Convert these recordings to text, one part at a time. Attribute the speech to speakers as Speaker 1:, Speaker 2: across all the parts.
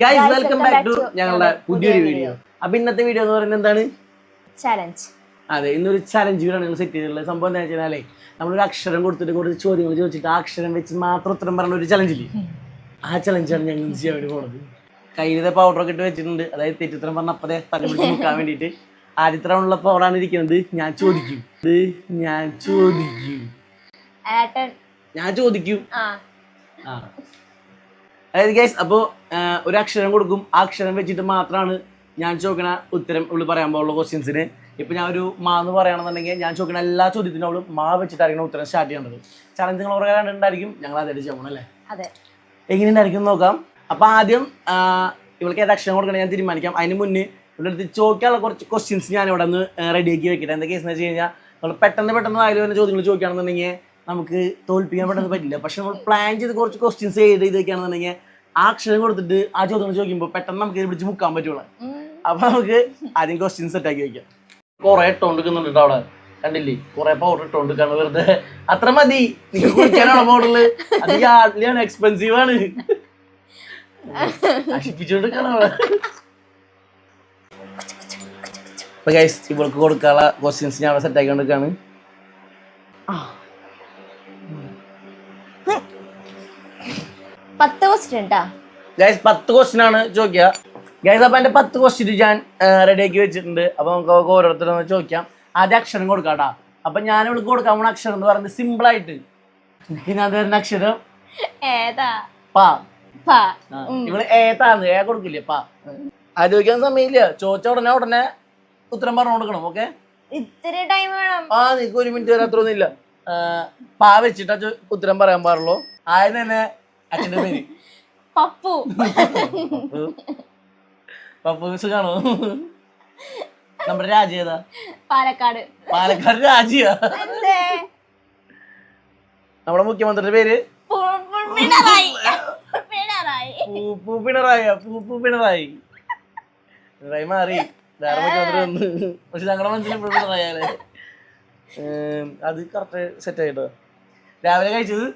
Speaker 1: Guys welcome back to ഞങ്ങളുടെ പുതിയൊരു video. അപ്പൊ ഇന്നത്തെ വീഡിയോ എന്ന് പറയുന്നത് എന്താണ്?
Speaker 2: ചലഞ്ച്.
Speaker 1: അതെ, ഇന്നൊരു ചലഞ്ച് വീഡിയോ ഞങ്ങൾ സെറ്റ് ചെയ്തിട്ടുള്ളത്. സംഭവം എന്താ വെച്ചാലേ, നമ്മളൊരു അക്ഷരം കൊടുത്തിട്ട് കുറച്ച് ചോദ്യങ്ങൾ ചോദിച്ചിട്ട് ആ അക്ഷരം വെച്ച് മാത്രം ഉത്തരം പറയുന്ന ഒരു ചലഞ്ചില്ലേ, ആ ചലഞ്ചാണ് ഞങ്ങൾ ചെയ്യാൻ വേണ്ടി പോണത്. കയ്യിലത്തെ പൗഡറൊക്കെ ഇട്ട് വെച്ചിട്ടുണ്ട്. അതായത് തെറ്റുത്തരം പറഞ്ഞ അപ്പതേ തല പിടിച്ച് നോക്കാൻ വേണ്ടിയിട്ട്. ആദ്യത്തെ റൗണ്ടിലെ പൗഡറാണ് ഇരിക്കുന്നത്. ഞാൻ ചോദിക്കും. അതായത് ഗൈസ്, അപ്പോൾ ഒരു അക്ഷരം കൊടുക്കും. ആ അക്ഷരം വെച്ചിട്ട് മാത്രമാണ് ഞാൻ ചോദിക്കണ ഉത്തരം ഇവിടെ പറയാൻ പോകുള്ള ക്വസ്റ്റ്യൻസിന്. ഇപ്പം ഞാൻ ഒരു മാ എന്ന് പറയുകയാണെന്നുണ്ടെങ്കിൽ ഞാൻ ചോദിക്കണ എല്ലാ ചോദ്യത്തിനും അവളും മാ വെച്ചിട്ടായിരിക്കണം ഉത്തരം സ്റ്റാർട്ട് ചെയ്യേണ്ടത്. ചലഞ്ച് നിങ്ങൾ കുറേ കണ്ടിട്ടുണ്ടായിരിക്കും. ഞങ്ങൾ അതായിട്ട് ചെയ്യണം അല്ലേ? എങ്ങനെയുണ്ടായിരിക്കും നോക്കാം. അപ്പം ആദ്യം ഇവൾക്ക് ഏത് അക്ഷരം കൊടുക്കണം ഞാൻ തീരുമാനിക്കാം. അതിന് മുന്നേ ഇവിടെ അടുത്ത് ചോദിക്കാനുള്ള കുറച്ച് ക്വസ്റ്റ്യൻസ് ഞാൻ ഇവിടെ നിന്ന് റെഡിയാക്കി വെക്കട്ടെ. എന്താ കേസ് എന്ന് വെച്ച് കഴിഞ്ഞാൽ നമ്മൾ പെട്ടെന്ന് ആയാലും തന്നെ ചോദ്യങ്ങൾ ചോദിക്കുകയാണെന്നുണ്ടെങ്കിൽ നമുക്ക് തോൽപ്പിക്കാൻ പെട്ടെന്ന് പറ്റില്ല. പക്ഷെ നമ്മൾ പ്ലാൻ ചെയ്ത് കുറച്ച് ക്വസ്റ്റ്യൻസ് ചെയ്ത് വെക്കുകയാണെന്നുണ്ടെങ്കിൽ ആ അക്ഷരം കൊടുത്തിട്ട് ആ ചോദ്യങ്ങൾ ചോദിക്കുമ്പോൾ പെട്ടെന്ന് നമുക്ക് ഇത് പിടിച്ച് മുക്കാൻ പറ്റുള്ളൂ. അപ്പൊ നമുക്ക് ആദ്യം ക്വസ്റ്റ്യൻസ് സെറ്റാക്കി വെക്കാം. കുറെ ഇട്ടോണ്ടിരിക്കുന്നുണ്ട് അവിടെ, കണ്ടില്ലേ? കുറെ പൗഡർ ഇട്ടോണ്ടിരിക്കാണ് വെറുതെ. അത്ര മതി. നിങ്ങൾ കുടിക്കാനാണോ പൗഡറില്? അത് യാർഡ്ലിയാണ്, എക്സ്പെൻസീവ് ആണ്. നശിപ്പിച്ചോണ്ടിരിക്കാണ് അവിടെ. അപ്പൊ ഗൈസ്, ഇവൾക്ക് കൊടുക്കാനുള്ള ക്വസ്റ്റ്യൻസ് ഞാൻ അവിടെ സെറ്റാക്കി കൊണ്ടിരിക്കാണ്.
Speaker 2: 10 ക്വസ്റ്റ്യൻ
Speaker 1: ഗൈസ്, 10 ക്വസ്റ്റ്യൻ ആണ് ചോദിക്കുക. ഗൈസ്, അപ്പൊ എന്റെ 10 ക്വസ്റ്റ്യൻ ഞാൻ റെഡിയാക്കി വെച്ചിട്ടുണ്ട്. അപ്പൊ നമുക്ക് ഓരോരുത്തരും ചോദിക്കാം. ആദ്യം അക്ഷരം കൊടുക്കാട്ടാ. അപ്പൊ ഞാൻ ഇവൾക്ക് കൊടുക്കാൻ പോണ അക്ഷരം എന്ന് പറയുന്നത് സിമ്പിൾ ആയിട്ട് ഞാൻ തരുന്ന അക്ഷരം പാ. ഇവള് ഏതാന്ന് ഏ കൊടുക്കില്ലേ? പാ. ആലോചിക്കാൻ സമയമില്ല. ചോദിച്ച ഉടനെ ഉത്തരം പറഞ്ഞു കൊടുക്കണം. ഓക്കെ,
Speaker 2: ഇത്തിരി ടൈം വേണം.
Speaker 1: നിനക്ക് 1 മിനിറ്റ് വരെ അത്രയൊന്നുമില്ല. പാ വെച്ചിട്ടാ ഉത്തരം പറയാൻ പാടുള്ളൂ. ആദ്യം തന്നെ അച്ഛൻ്റെ പേര്
Speaker 2: പപ്പു.
Speaker 1: പപ്പു സുഖാണോ? നമ്മുടെ രാജ്യം ഏതാ?
Speaker 2: പാലക്കാട്.
Speaker 1: രാജ്യ. നമ്മുടെ മുഖ്യമന്ത്രിയുടെ പേര് പിണറായി. മാറി വേറെ മുഖ്യമന്ത്രി വന്ന്. പക്ഷെ ഞങ്ങളുടെ മനസ്സിൽ പിണറായാലേ. അത് കറക്റ്റ് സെറ്റ് ആയിട്ടോ. രാവിലെ കഴിച്ചത്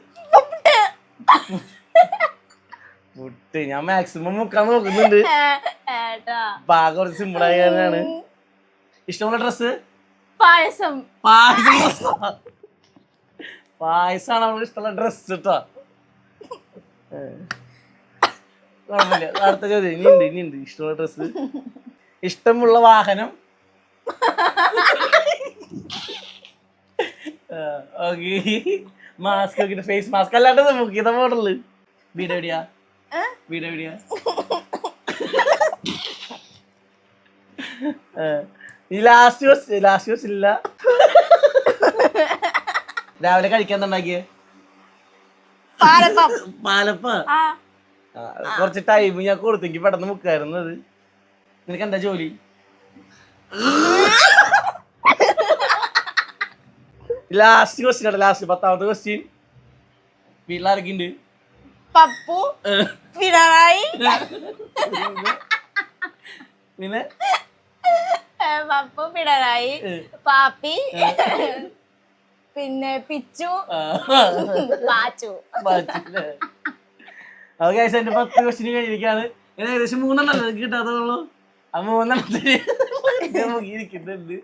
Speaker 1: പുട്ട്. ഞാൻ മാക്സിമം മുക്കാൻ നോക്കുന്നുണ്ട്. പാക കുറച്ച് സിമ്പിൾ ആയ കാരണമാണ്. ഇഷ്ടമുള്ള ഡ്രസ്സ് പായസാണ് അവൾക്ക് ഇഷ്ടമുള്ള ഡ്രസ്സ് കേട്ടോ. കുഴപ്പമില്ല. അടുത്ത ചോദ്യം ഇനിയുണ്ട്. ഇഷ്ടമുള്ള ഡ്രസ്സ്, ഇഷ്ടമുള്ള വാഹനം. ഓക്കെ, മാസ്ക് നോക്കിട്ട് ഫേസ് മാസ്ക് അല്ലാണ്ട് മുക്കിയത മോഡല്. വീട് എവിടെയാ? ഈ ലാസ്റ്റ് ക്വസ്റ്റ്യൻ ഇല്ല. രാവിലെ കഴിക്കാൻ ഉണ്ടാക്കിയേ? പാലപ്പ. കുറച്ച് ടൈം ഞാൻ കൊടുത്തെങ്കിൽ പെട്ടെന്ന് മുക്കായിരുന്നത്. നിനക്ക് എന്താ ജോലി? ലാസ്റ്റ് ക്വസ്റ്റ്യൻ ആണ്. ലാസ്റ്റ് 10ാമത്തെ ക്വസ്റ്റ്യൻ. വീട്ടിലാരൊക്കെ ഉണ്ട്?
Speaker 2: പപ്പു, പിണറായി,
Speaker 1: പിന്നെ
Speaker 2: പപ്പു, പിണറായി, പാപ്പി, പിന്നെ പിച്ചു, പാച്ചു.
Speaker 1: അത് ഗൈസ്, എന്റെ 10 ക്വസ്റ്റ്യൻ കഴിഞ്ഞിരിക്കുകയാണ്. ഏകദേശം 3 കിട്ടാത്തുള്ളൂ. ആ 3 ഇരിക്കുന്നുണ്ട്.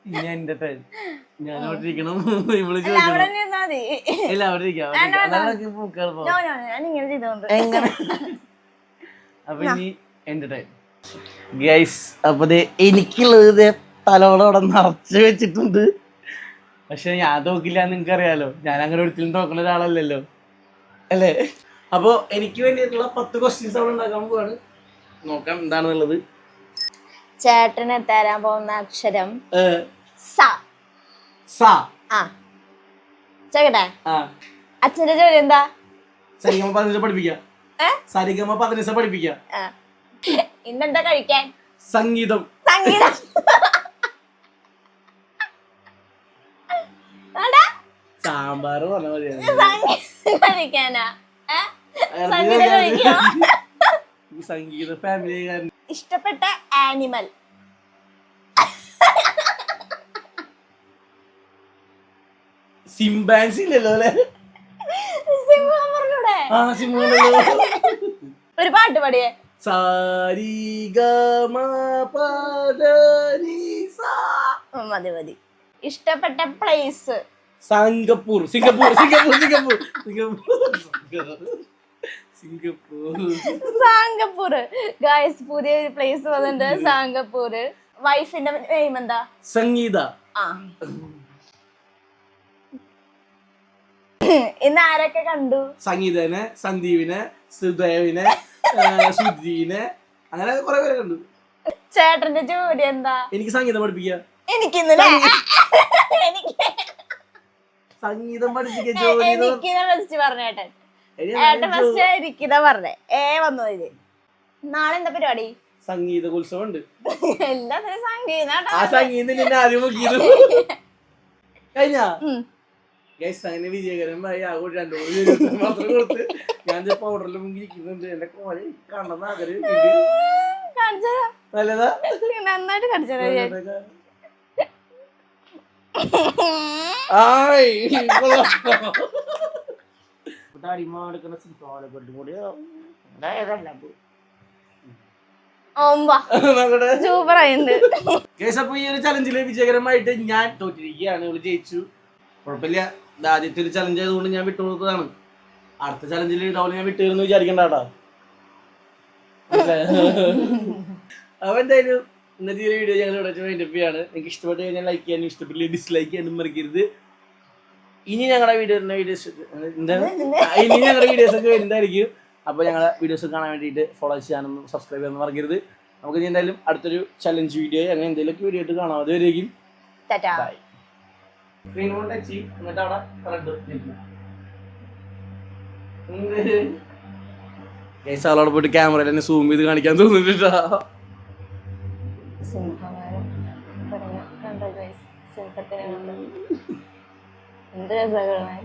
Speaker 1: ഇനി എന്റെ ടൈം. ഞാൻ അവിടെ ഇരിക്കണം. ഇവള് ചോദിക്കണം. ഇല്ല, അവിടെ ഇരിക്കാം. അപ്പൊ ഇനി എന്റെ ടൈം ഗൈസ്. അപ്പൊ എനിക്കുള്ളത് തലോടെ നിറച്ച് വെച്ചിട്ടുണ്ട്. പക്ഷെ ഞാൻ തോക്കില്ല, നിങ്ങൾക്ക് അറിയാലോ. ഞാൻ അങ്ങനെ ഒരിക്കലും തോക്കുന്ന ഒരാളല്ലല്ലോ, അല്ലേ? അപ്പൊ എനിക്ക് വേണ്ടിയിട്ടുള്ള 10 ക്വസ്റ്റ്യൻസ് അവിടെ ഉണ്ടാക്കാൻ പോവാണ്. നോക്കാം എന്താണെന്നുള്ളത്.
Speaker 2: ചേട്ടന് തരാൻ പോകുന്ന അക്ഷരം ചോദിക്കട്ടെ? അച്ഛന്റെ ജോലി എന്താ?
Speaker 1: സരിഗമ 15 പഠിപ്പിക്കാം.
Speaker 2: ഇന്നെന്താ കഴിക്കാൻ?
Speaker 1: സംഗീതം. സാമ്പാർ പറഞ്ഞ
Speaker 2: കഴിക്കാനാ?
Speaker 1: സംഗീത ഫാമിലി.
Speaker 2: ഇഷ്ടപ്പെട്ട ആനിമൽ?
Speaker 1: സിംബാൻസി ഇല്ലല്ലോ അല്ലേ?
Speaker 2: സിംഹം പറഞ്ഞൂടെ?
Speaker 1: ആ സിംഹം.
Speaker 2: ഒരു പാട്ട് പാടിയേ.
Speaker 1: സാരി ഗ മ പ ധ നി സ.
Speaker 2: മതി മതി. ഇഷ്ടപ്പെട്ട place?
Speaker 1: Singapore Singapore Singapore Singapore Singapore Singapore.
Speaker 2: സാങ്കപ്പൂർ. ഗായ്സ് പുതിയ പ്ലേസ് വന്നിട്ടുണ്ട്, സാങ്കപ്പൂർ. വൈഫിന്റെ നെയിം എന്താ?
Speaker 1: സംഗീത.
Speaker 2: ആ. ഇന്ന് ആരൊക്കെ കണ്ടു?
Speaker 1: സംഗീതനെ, സന്ദീപിനെ, സുദേവിനെ, സുധീനെ, അങ്ങനെ കുറെ പേരെ കണ്ടു.
Speaker 2: ചേട്ടന്റെ ജോലി എന്താ?
Speaker 1: എനിക്ക് സംഗീതം പഠിപ്പിക്കുക.
Speaker 2: എനിക്കിന്നലെ
Speaker 1: സംഗീതം പഠിപ്പിക്കുക ജോലി.
Speaker 2: ഫസ്റ്റ് പറഞ്ഞേട്ടൻ. ഏട്ടൻ ഫസ്റ്റ് ഇരിക്കുന്ന പറഞ്ഞേ. വന്നതില് നാളെ എന്താ പരിപാടി?
Speaker 1: സംഗീത ഉത്സവം ഉണ്ട്.
Speaker 2: എല്ലാത്തിനും സംഗീതം.
Speaker 1: ആ സംഗീതം നിന്നെ ആദ്യം നോക്കിയത് കഴിഞ്ഞ അങ്ങനെ വിജയകരമായി ആകോട്ട് 2 മാത്രം കൊടുത്ത് ഞാൻ പൗഡറിൽ മുങ്ങിയിരിക്കുന്നുണ്ട്. എന്റെ കോഴ കാണുന്ന നല്ലതാ,
Speaker 2: നന്നായിട്ട് കടിച്ചത്. സൂപ്പർ ആയിട്ടുണ്ട്.
Speaker 1: അപ്പൊ ഈ ഒരു ചലഞ്ചില് വിജയകരമായിട്ട് ഞാൻ തോറ്റിരിക്കുകയാണ്. ഇവള് ജയിച്ചു, കുഴപ്പമില്ല. ആദ്യത്തെ ഒരു ചലഞ്ച് ആയതുകൊണ്ട് ഞാൻ വിട്ടുകൊടുത്തതാണ്. അടുത്ത ചലഞ്ചിൽ ഇതവളെ ഞാൻ വിട്ടുവരുന്നു വിചാരിക്കണ്ടാട്ടാ. അപ്പൊ എന്തായാലും ഇന്നത്തെ ഈ വീഡിയോ ഞങ്ങൾ ഇവിടെ വൈൻഡപ്പ് ചെയ്യാണ്. നിങ്ങൾക്ക് ഇഷ്ടപ്പെട്ട് കഴിഞ്ഞാൽ ലൈക്ക് ചെയ്യാനും ഇഷ്ടപ്പെട്ടില്ല ഡിസ്ലൈക്ക് ചെയ്യാനും മറക്കരുത്. ഇനി ഞങ്ങളുടെ വീഡിയോസ് ഒക്കെ വരുന്നതായിരിക്കും. അപ്പോൾ ഞങ്ങളുടെ വീഡിയോസ് കാണാൻ വേണ്ടിയിട്ട് ഫോളോ ചെയ്യാനൊന്നും സബ്സ്ക്രൈബ് ചെയ്യാനൊന്നും മറക്കരുത്. നമുക്ക് ഇനി എന്തായാലും അടുത്തൊരു ചലഞ്ച് വീഡിയോ അങ്ങനെ എന്തെങ്കിലുമൊക്കെ വീഡിയോ ആയിട്ട് കാണാം. അതുവരെയും ബൈ. സ്ക്രീൻ കൊണ്ട് ടച്ച് ചെയ്യും, എന്നിട്ട് അവിടെ ആളോട് പോയിട്ട് ക്യാമറയിൽ തന്നെ സൂം ചെയ്ത് കാണിക്കാൻ തോന്നുന്നുണ്ടാ.
Speaker 2: എന്ത് രസകരമായി.